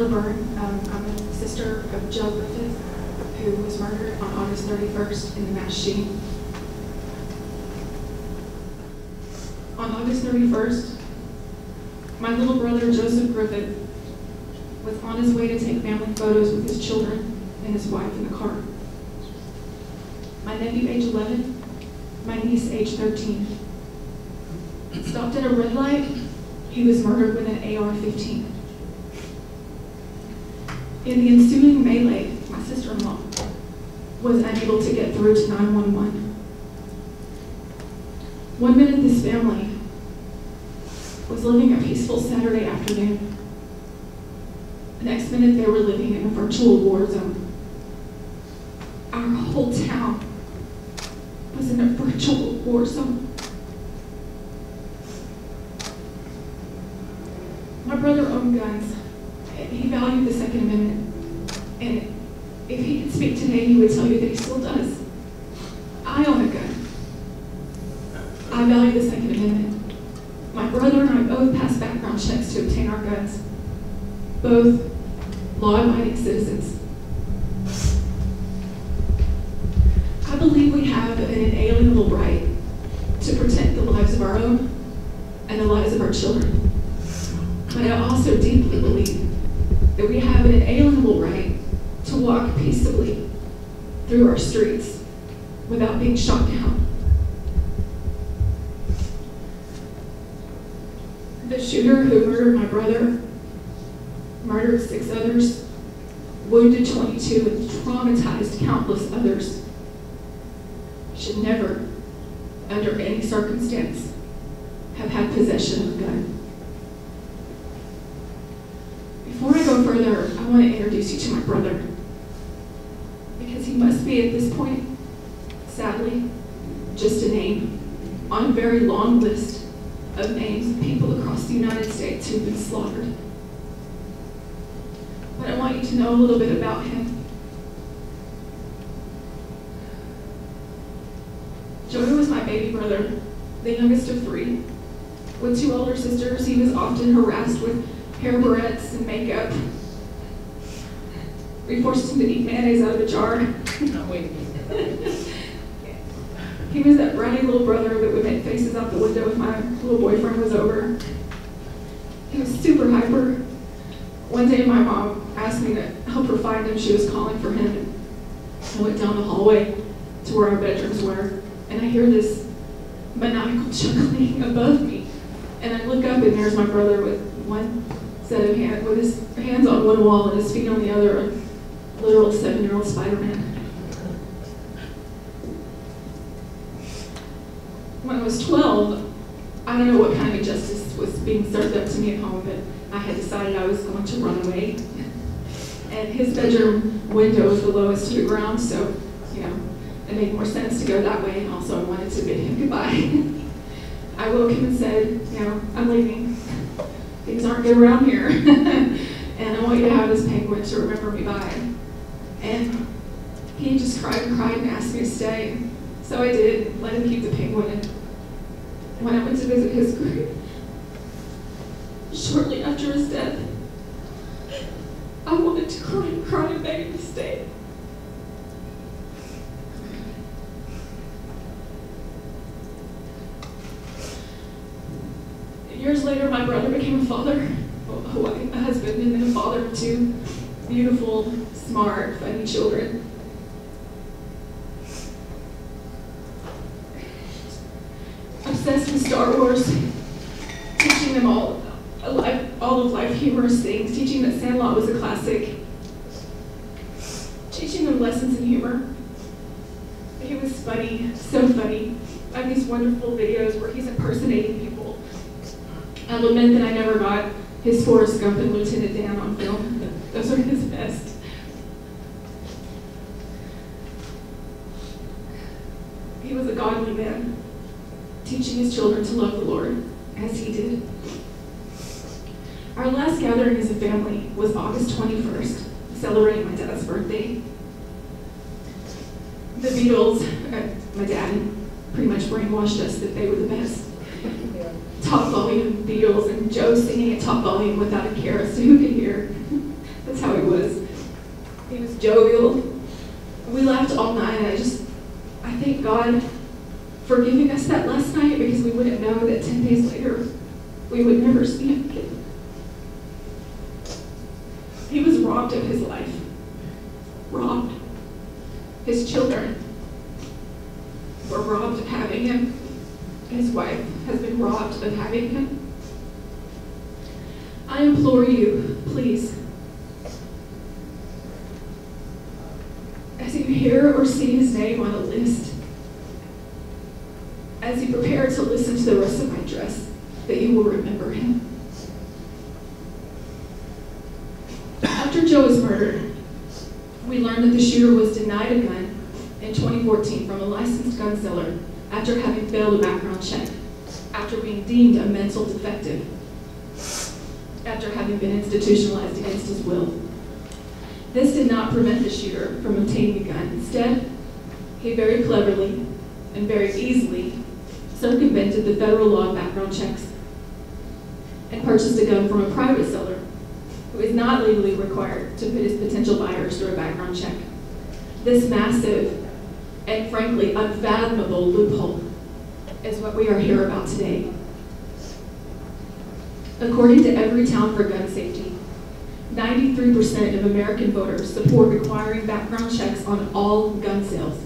Laverne. I'm a sister of Joe Griffith, who was murdered on August 31st in the mass shooting. On August 31st, my little brother, Joseph Griffith, was on his way to take family photos with his children and his wife in the car. My nephew, age 11, my niece, age 13. Stopped at a red light, he was murdered with an AR-15. In the ensuing melee, my sister-in-law was unable to get through to 911. 1 minute this family was living a peaceful Saturday afternoon. The next minute they were living in a virtual war zone. Our whole town was in a virtual war zone. My brother owned guns. He valued the Second Amendment. And if he could speak today, he would tell you that he still does. I own a gun. I value the Second Amendment. My brother and I both passed background checks to obtain our guns. Both law-abiding citizens. I believe we have an inalienable right to protect the lives of our own and the lives of our children. But I also deeply believe that we have an inalienable right to walk peaceably through our streets without being shot down. The shooter who murdered my brother murdered 6 others, wounded 22, and traumatized countless others. Should never, under any circumstance, have had possession of a gun. Before I go further, I want to introduce you to my brother, because he must be at this point, sadly, just a name on a very long list of names of people across the United States who've been slaughtered. But I want you to know a little bit about him. Joey was my baby brother, the youngest of 3. With 2 older sisters, he was often harassed with hair barrettes and makeup. We forced him to eat mayonnaise out of a jar. No, wait. He was that bratty little brother that would make faces out the window if my little boyfriend was over. He was super hyper. One day my mom asked me to help her find him. She was calling for him. I went down the hallway to where our bedrooms were, and I hear this maniacal chuckling above me. And I look up, and there's my brother with one set of hands, with his hands on one wall and his feet on the other, a literal 7-year-old Spider-Man. When I was 12, I don't know what kind of injustice was being served up to me at home, but I had decided I was going to run away. And his bedroom window was the lowest to the ground, so, it made more sense to go that way, and also I wanted to bid him goodbye. I woke him and said, I'm leaving. Things aren't good around here. And I want you to have this penguin to remember me by. And he just cried and asked me to stay. So I did, let him keep the penguin. And when I went to visit his grave, shortly after his death, I wanted to cry and beg him to stay. Years later, my brother became a father, a husband, and then a father of 2 beautiful, smart, funny children. Obsessed with Star Wars, teaching them all of life humorous things, teaching that Sandlot was a classic, teaching them lessons in humor. He was funny, so funny. I have these wonderful videos where he's impersonating people. I lament that I never got his Forrest Gump and Lieutenant Dan on film. Those are his best. He was a godly man, teaching his children to love the Lord as he did. Our last gathering as a family was August 21st, celebrating my dad's birthday. The Beatles, my dad pretty much brainwashed us that they were the best. Top volume Beatles, and Joe singing at top volume without a care as to who could hear. That's how he was. He was jovial. We laughed all night, and I thank God for giving us that last night, because we wouldn't know that 10 days later we would never see him again. He was robbed of his life. Robbed. His children were robbed of having him. His wife has been robbed of having him. I implore you, please, as you hear or see his name on a list, as you prepare to listen to the rest of my address, that you will remember him. After Joe was murdered, we learned that the shooter was denied a gun in 2014 from a licensed gun seller after having failed a background check, after being deemed a mental defective, after having been institutionalized against his will. This did not prevent the shooter from obtaining a gun. Instead, he very cleverly and very easily circumvented the federal law of background checks and purchased a gun from a private seller who is not legally required to put his potential buyers through a background check. This massive and frankly unfathomable loophole is what we are here about today. According to Everytown for Gun Safety, 93% of American voters support requiring background checks on all gun sales,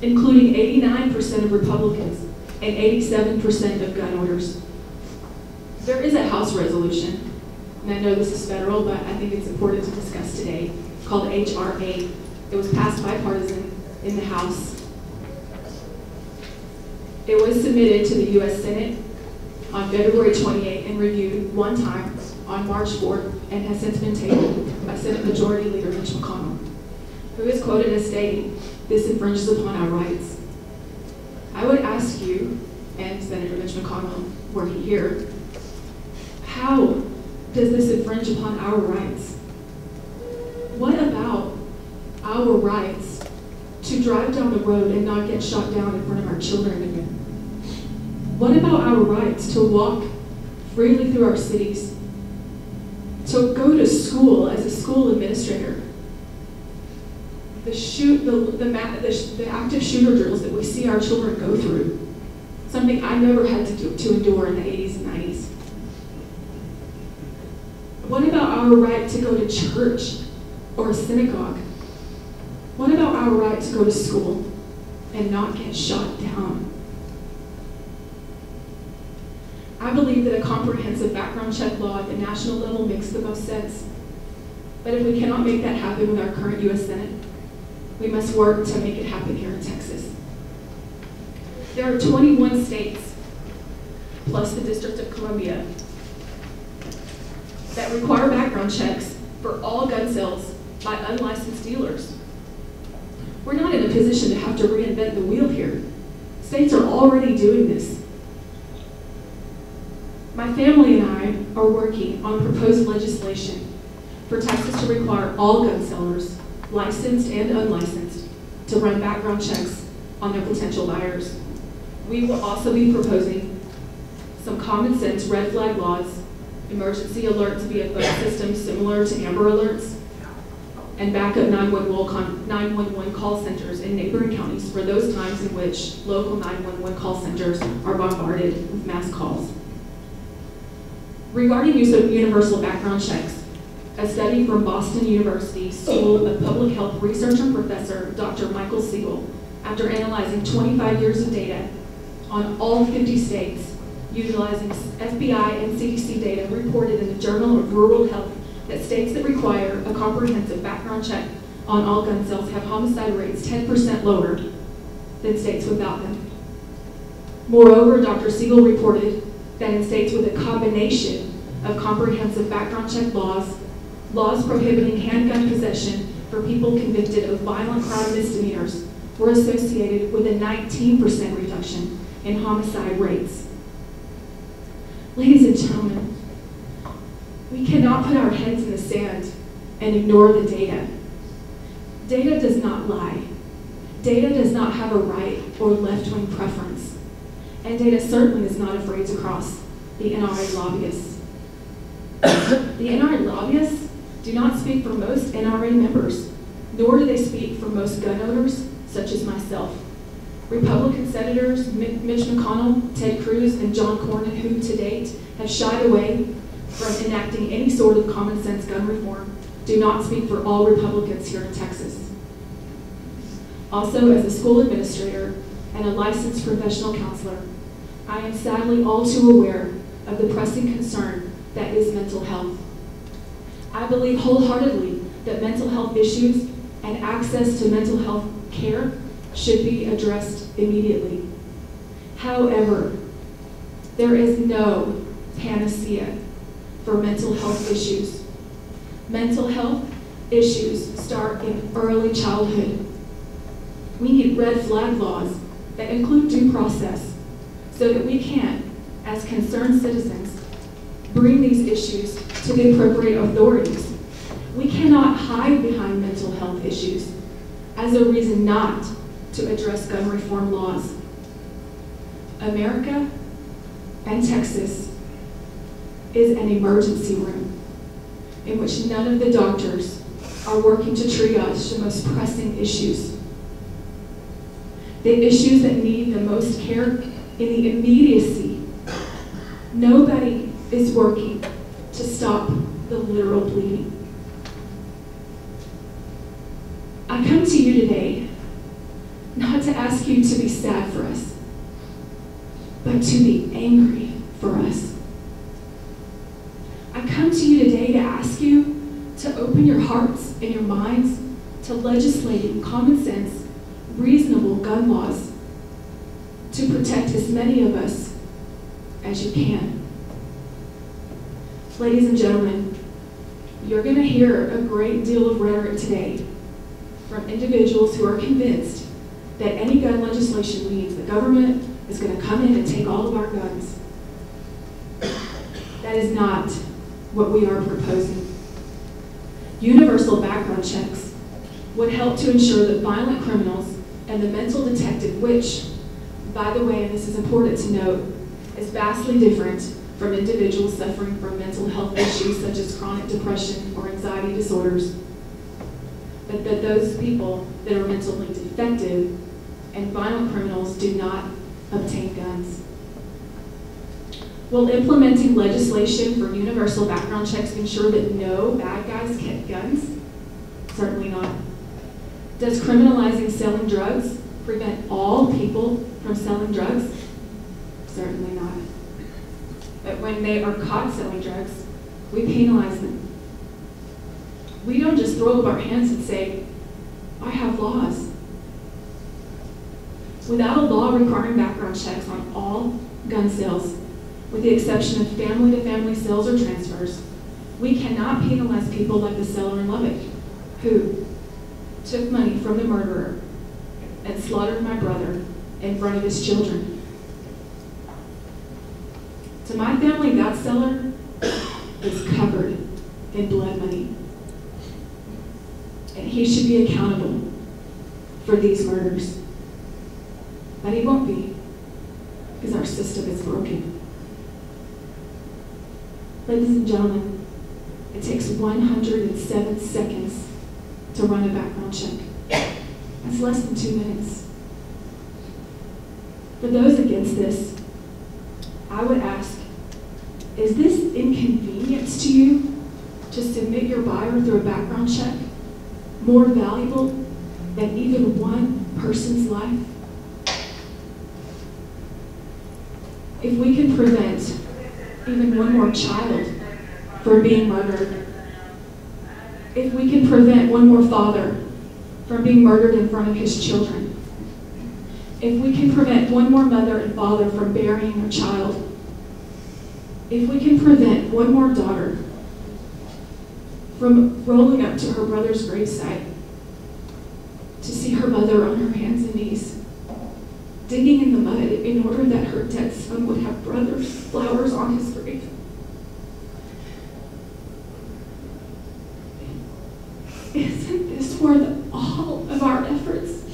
including 89% of Republicans and 87% of gun owners. There is a House resolution, and I know this is federal, but I think it's important to discuss today, called H.R. 8. It was passed bipartisan in the House. It was submitted to the U.S. Senate on February 28 and reviewed one time on March 4th, and has since been tabled by Senate Majority Leader Mitch McConnell, who is quoted as stating, "This infringes upon our rights." I would ask you, and Senator Mitch McConnell, were he here, how does this infringe upon our rights? What about our rights to drive down the road and not get shot down in front of our children again? What about our rights to walk freely through our cities, to go to school as a school administrator? The active shooter drills that we see our children go through, something I never had to endure in the 80s and 90s. What about our right to go to church or a synagogue? What about our right to go to school and not get shot down? I believe that a comprehensive background check law at the national level makes the most sense. But if we cannot make that happen with our current U.S. Senate, we must work to make it happen here in Texas. There are 21 states, plus the District of Columbia, that require background checks for all gun sales by unlicensed dealers. We're not in a position to have to reinvent the wheel here. States are already doing this. My family and I are working on proposed legislation for Texas to require all gun sellers, licensed and unlicensed, to run background checks on their potential buyers. We will also be proposing some common sense red flag laws, emergency alerts via phone systems similar to Amber Alerts, and backup 911 call centers in neighboring counties for those times in which local 911 call centers are bombarded with mass calls. Regarding use of universal background checks, a study from Boston University School of Public Health researcher and professor Dr. Michael Siegel, after analyzing 25 years of data on all 50 states, utilizing FBI and CDC data, reported in the Journal of Rural Health that states that require a comprehensive background check on all gun sales have homicide rates 10% lower than states without them. Moreover, Dr. Siegel reported that in states with a combination of comprehensive background check laws, laws prohibiting handgun possession for people convicted of violent crime misdemeanors were associated with a 19% reduction in homicide rates. Ladies and gentlemen, we cannot put our heads in the sand and ignore the data. Data does not lie. Data does not have a right or left-wing preference. And data certainly is not afraid to cross the NRA lobbyists. The NRA lobbyists do not speak for most NRA members, nor do they speak for most gun owners, such as myself. Republican senators Mitch McConnell, Ted Cruz, and John Cornyn, who to date have shied away from enacting any sort of common sense gun reform, do not speak for all Republicans here in Texas. Also, as a school administrator and a licensed professional counselor, I am sadly all too aware of the pressing concern that is mental health. I believe wholeheartedly that mental health issues and access to mental health care should be addressed immediately. However, there is no panacea for mental health issues. Mental health issues start in early childhood. We need red flag laws that include due process so that we can, as concerned citizens, bring these issues to the appropriate authorities. We cannot hide behind mental health issues as a reason not to address gun reform laws. America and Texas is an emergency room in which none of the doctors are working to triage the most pressing issues. The issues that need the most care in the immediacy. Nobody is working to stop the literal bleeding. I come to you today not to ask you to be sad for us, but to be angry for us. I come to you today to ask you to open your hearts and your minds to legislating common sense, reasonable gun laws to protect as many of us as you can. Ladies and gentlemen, you're going to hear a great deal of rhetoric today from individuals who are convinced that any gun legislation means the government is going to come in and take all of our guns. That is not what we are proposing. Universal background checks would help to ensure that violent criminals and the mental detective, which, by the way, and this is important to note, is vastly different from individuals suffering from mental health issues such as chronic depression or anxiety disorders, but that those people that are mentally defective and violent criminals do not obtain guns. Will implementing legislation for universal background checks ensure that no bad guys get guns? Certainly not. Does criminalizing selling drugs prevent all people from selling drugs? Certainly not. But when they are caught selling drugs, we penalize them. We don't just throw up our hands and say, I have laws. Without a law requiring background checks on all gun sales, with the exception of family-to-family sales or transfers, we cannot penalize people like the seller in Lubbock, who took money from the murderer and slaughtered my brother in front of his children. To my family, that seller is covered in blood money. And he should be accountable for these murders. But he won't be, because our system is broken. Ladies and gentlemen, it takes 107 seconds to run a background check. That's less than 2 minutes. For those against this, I would ask, is this inconvenience to you to submit your buyer through a background check more valuable than even one person's life? If we can prevent even one more child from being murdered, if we can prevent one more father from being murdered in front of his children, if we can prevent one more mother and father from burying their child, if we can prevent one more daughter from rolling up to her brother's gravesite to see her mother on her hands and knees, digging in the mud in order that her dead son would have brother's flowers on his grave. Isn't this worth all of our efforts?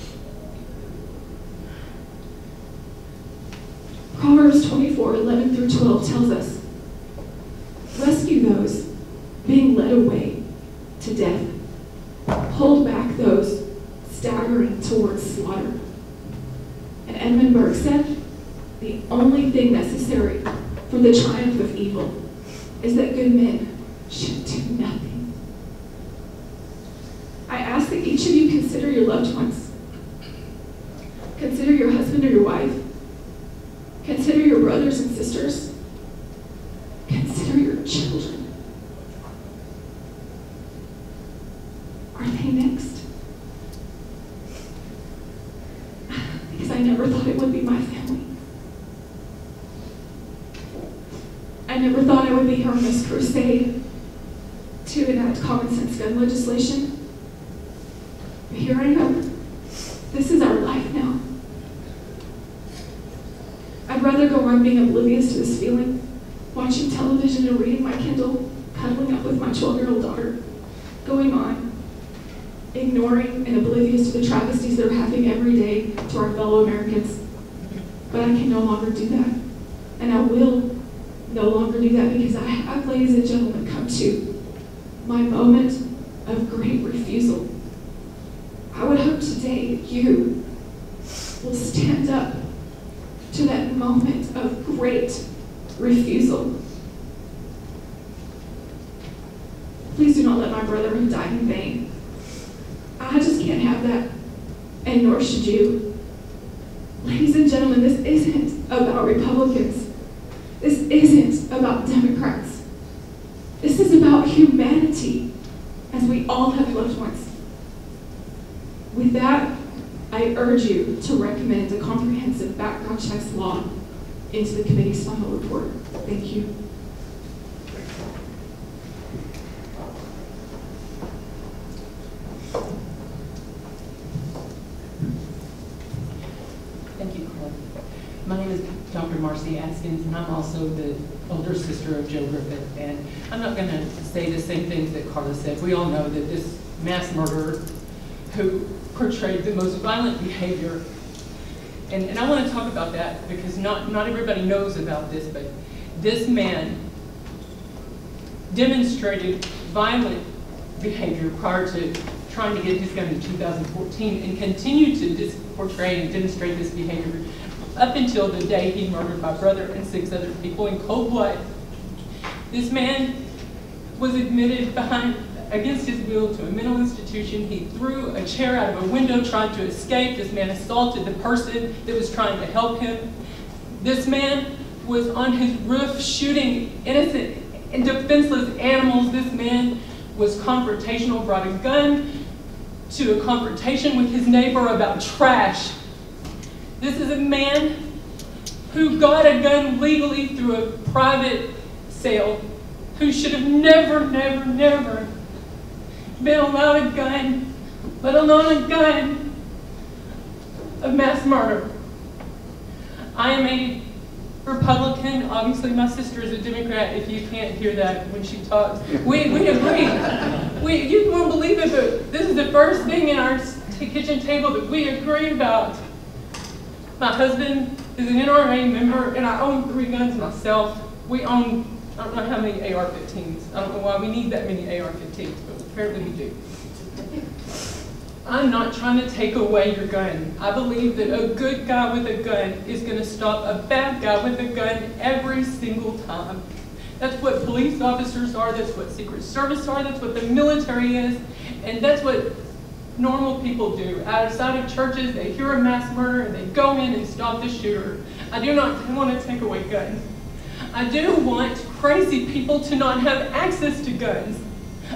Proverbs 24:11-12 tells us, rescue those being led away hold back those staggering towards slaughter. And Edmund Burke said, the only thing necessary for the triumph of evil is that good men should do nothing. I ask that each of you consider your loved ones. Consider your husband or your wife. Consider your brothers and sisters. Consider your children. Are they next? Because I never thought it would be my family. I never thought I would be here on this crusade to enact common sense gun legislation. But here I am. This is our life now. I'd rather go on being oblivious to this feeling, watching television and reading my Kindle, cuddling up with my 12-year-old daughter, going on, ignoring and oblivious to the travesties that are happening every day to our fellow Americans. But I can no longer do that. And I will no longer do that because I have, ladies and gentlemen, come to my moment of great refusal. I would hope today that you will stand up to that moment of great refusal. Please do not let my brother have died in vain. I just can't have that, and nor should you. Ladies and gentlemen, this isn't about Republicans. This isn't about Democrats. This is about humanity, as we all have loved ones. With that, I urge you to recommend a comprehensive background checks law into the committee's final report. Thank you. Thank you, Carla. My name is Dr. Marcy Askins, and I'm also the older sister of Joe Griffith. And I'm not going to say the same things that Carla said. We all know that this mass murderer who portrayed the most violent behavior, and I want to talk about that because not everybody knows about this, but this man demonstrated violent behavior prior to trying to get his gun in 2014 and continued to portray and demonstrate this behavior up until the day he murdered my brother and 6 other people in cold blood. This man was admitted against his will to a mental institution. He threw a chair out of a window trying to escape. This man assaulted the person that was trying to help him. This man was on his roof shooting innocent and defenseless animals. This man was confrontational, brought a gun to a confrontation with his neighbor about trash. This is a man who got a gun legally through a private sale, who should have never been allowed a gun, let alone a gun of mass murder. I am a Republican. Obviously, my sister is a Democrat, if you can't hear that when she talks. We agree. You won't believe it, but this is the first thing in our kitchen table that we agree about. My husband is an NRA member, and I own 3 guns myself. We own, I don't know how many AR-15s. I don't know why we need that many AR-15s, but apparently we do. I'm not trying to take away your gun. I believe that a good guy with a gun is going to stop a bad guy with a gun every single time. That's what police officers are, that's what Secret Service are, that's what the military is, and that's what normal people do. Outside of churches, they hear a mass murder and they go in and stop the shooter. I do not want to take away guns. I do want crazy people to not have access to guns.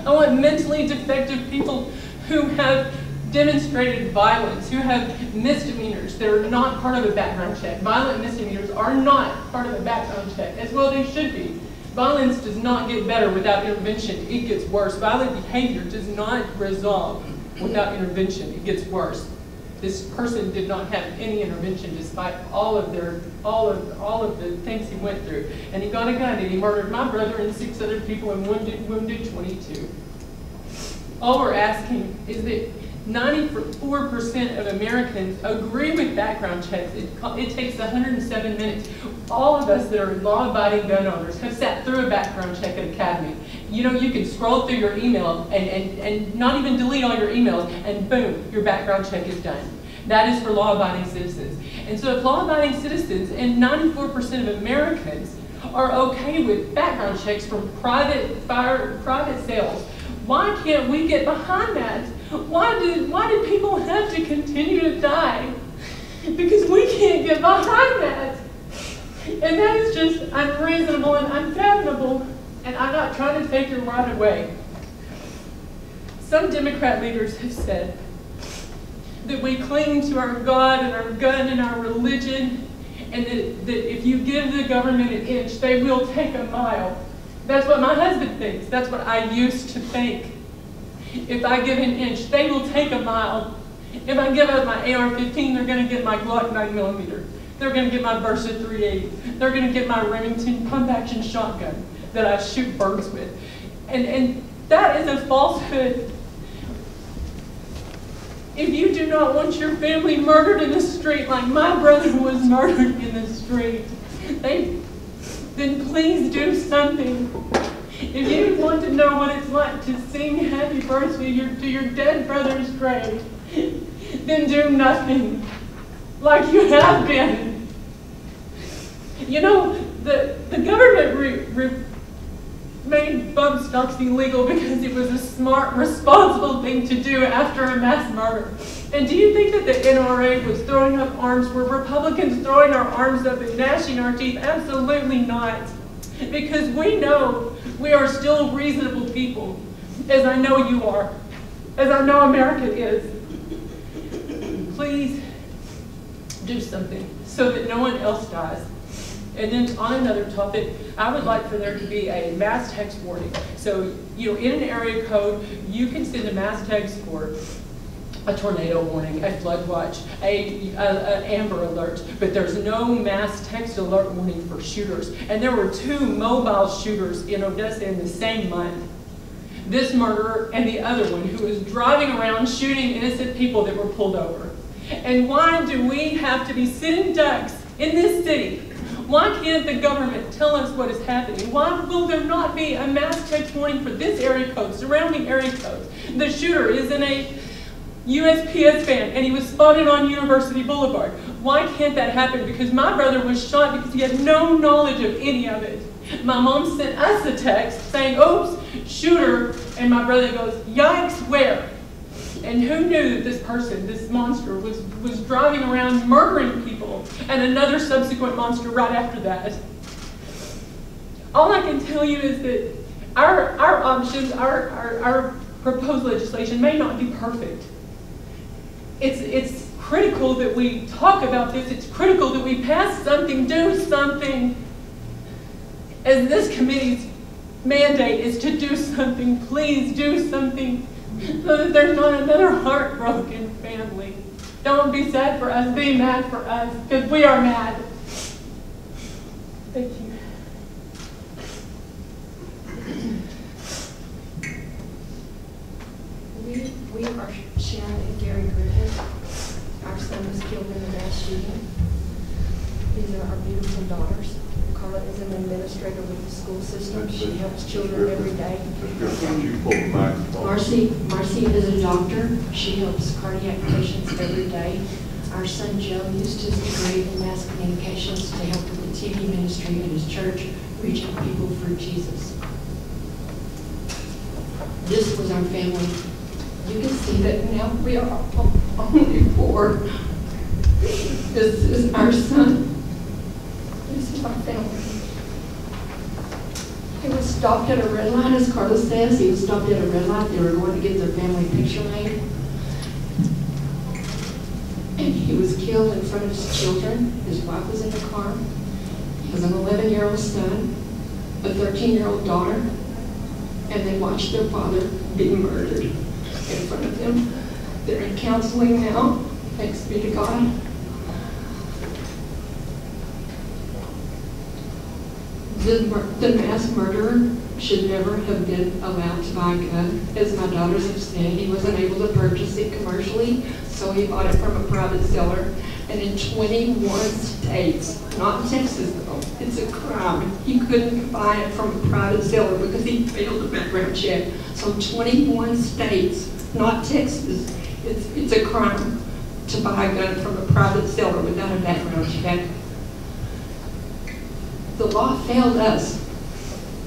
I want mentally defective people who have demonstrated violence, who have misdemeanors that are not part of a background check. Violent misdemeanors are not part of a background check, as well they should be. Violence does not get better without intervention, it gets worse. Violent behavior does not resolve without intervention, it gets worse. This person did not have any intervention despite all of the things he went through. And he got a gun and he murdered my brother and 6 other people and wounded 22. All we're asking is that 94% of Americans agree with background checks. It takes 107 minutes. All of us that are law-abiding gun owners have sat through a background check at Academy. You know, you can scroll through your email and not even delete all your emails, and boom, your background check is done. That is for law-abiding citizens. And so if law-abiding citizens and 94% of Americans are okay with background checks from private sales, why can't we get behind that? Why do people have to continue to die? Because we can't get behind that. And that is just unreasonable and unfathomable. And I'm not trying to take your right away. Some Democrat leaders have said that we cling to our God and our gun and our religion, and that if you give the government an inch, they will take a mile. That's what my husband thinks. That's what I used to think. If I give an inch, they will take a mile. If I give up my AR-15, they're going to get my Glock 9mm. They're going to get my Versa 380. They're going to get my Remington pump-action shotgun that I shoot birds with. And that is a falsehood. If you do not want your family murdered in the street like my brother was murdered in the street, then please do something. If you want to know what it's like to sing happy birthday to your dead brother's grave, then do nothing like you have been. You know, the government made bump stocks illegal because it was a smart, responsible thing to do after a mass murder. And do you think that the NRA was throwing up arms? Were Republicans throwing our arms up and gnashing our teeth? Absolutely not. Because we know we are still reasonable people, as I know you are, as I know America is. Please do something so that no one else dies. And then on another topic, I would like for there to be a mass text warning. So, you know, in an area code, you can send a mass text for a tornado warning, a flood watch, an Amber Alert, but there's no mass text alert warning for shooters. And there were 2 mobile shooters in Odessa in the same month. This murderer and the other one who was driving around shooting innocent people that were pulled over. And why do we have to be sitting ducks in this city? Why can't the government tell us what is happening? Why will there not be a mass text warning for this area code, surrounding area codes? The shooter is in a USPS van and he was spotted on University Boulevard. Why can't that happen? Because my brother was shot because he had no knowledge of any of it. My mom sent us a text saying, oops, shooter, and my brother goes, yikes, where? And who knew that this person, this monster, was driving around murdering people, and another subsequent monster right after that? All I can tell you is that our options, our proposed legislation may not be perfect. It's critical that we talk about this. It's critical that we pass something, do something. As this committee's mandate is to do something, please do something. So that there's not another heartbroken family. Don't be sad for us, be mad for us, because we are mad. Thank you. We are Sharon and Gary Griffith. Our son was killed in the mass shooting. These are our beautiful daughters. Carla is an administrator with the school system. She helps children every day. Marcy is a doctor. She helps cardiac patients every day. Our son Joe used his degree in mass communications to help with the TV ministry at his church, reaching people for Jesus. This was our family. You can see that now we are only 4. This is our son. This is our family. He was stopped at a red light, as Carlos says. He was stopped at a red light. They were going to get their family picture made. And he was killed in front of his children. His wife was in the car. He has an 11-year-old son, a 13-year-old daughter, and they watched their father be murdered in front of them. They're in counseling now, thanks be to God. The mass murderer should never have been allowed to buy a gun. As my daughters have said, he wasn't able to purchase it commercially, so he bought it from a private seller. And in 21 states, not in Texas though, it's a crime. He couldn't buy it from a private seller because he failed the background check. So 21 states, not Texas, it's a crime to buy a gun from a private seller without a background check. The law failed us.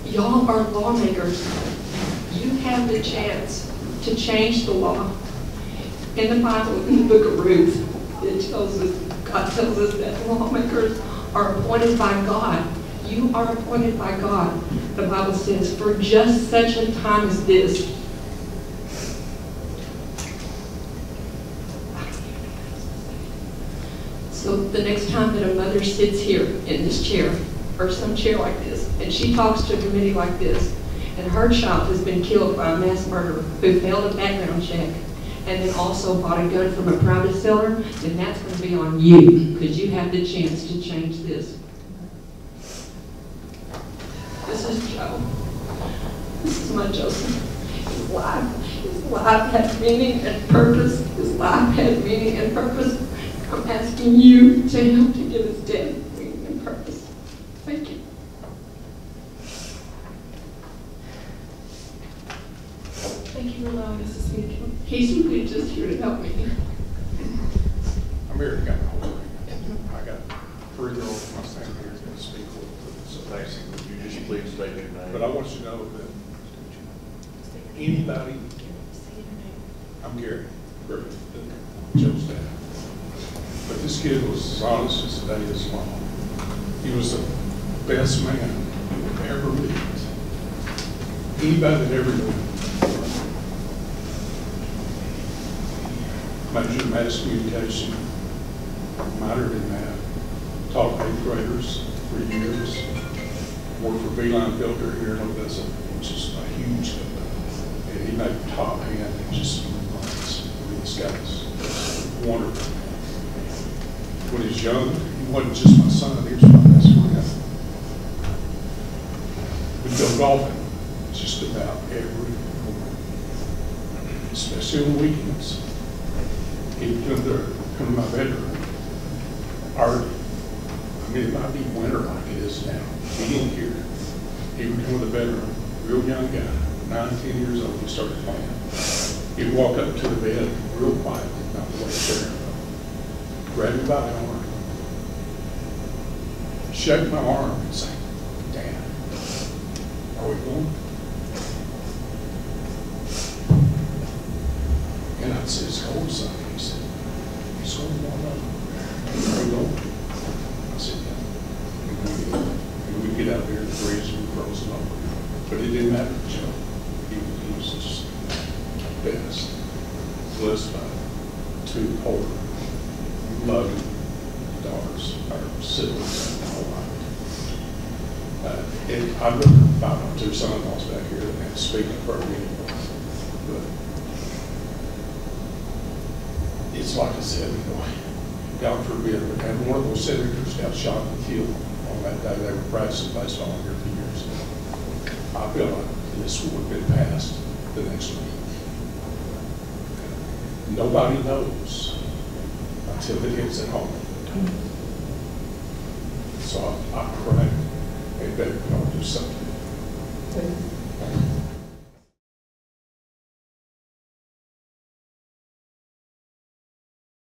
Y'all are lawmakers. You have the chance to change the law. In the Bible, in the book of Ruth, it tells us, God tells us that lawmakers are appointed by God. You are appointed by God. The Bible says, for just such a time as this. So the next time that a mother sits here in this chair, or some chair like this, and she talks to a committee like this, and her child has been killed by a mass murderer who failed a background check, and then also bought a gun from a private seller, then that's going to be on you, because you have the chance to change this. This is Joe. This is my Joseph. His life had meaning and purpose. His life had meaning and purpose. I'm asking you to help to give his death meaning and purpose. Thank you. Thank you for allowing us to speak. He's really just here to help me. I'm here to kind of hold it. I got 3 girls in my stand here to speak with. So basically, Would you just please state your name? but I want you to know that anybody, I'm Gary Griffith, Joe's dad. But this kid was as honest as the day is long. He was the best man you would ever meet. Anybody that ever knew him. Majored in mass communication, minored in math, taught 8th graders for years, worked for Beeline Filter here in Odessa, which is a huge company. And he made top hand and just runs. I mean, this guy's wonderful. When he was young, he wasn't just my son, he was my best friend. We'd go golfing just about every morning, especially on the weekends. He'd come to my bedroom, early. I mean, it might be winter like it is now. He didn't care. He would come to the bedroom, real young guy, 9, 10 years old, he started playing. He'd walk up to the bed real quietly, not the way there. Grab me by the arm, shake my arm and say, Dad, are we going? And I'd say, it's cold, son. He said, it's cold, no. Are we going? I said, yeah. And we'd get out there, the breeze would frozen over. But it didn't matter to Joe. He was just the best. Blessed by 2 older, loving daughters, or siblings, and all that. I've got about 2 son-in-laws back here that have to speak in front of me anymore. But it's like I said, God forbid, but had one of those senators got shot and killed on that day. They were practicing baseball here for years. I feel like this would have been passed the next week. Nobody knows until it hits at home. So I pray, hey, baby, y'all do something.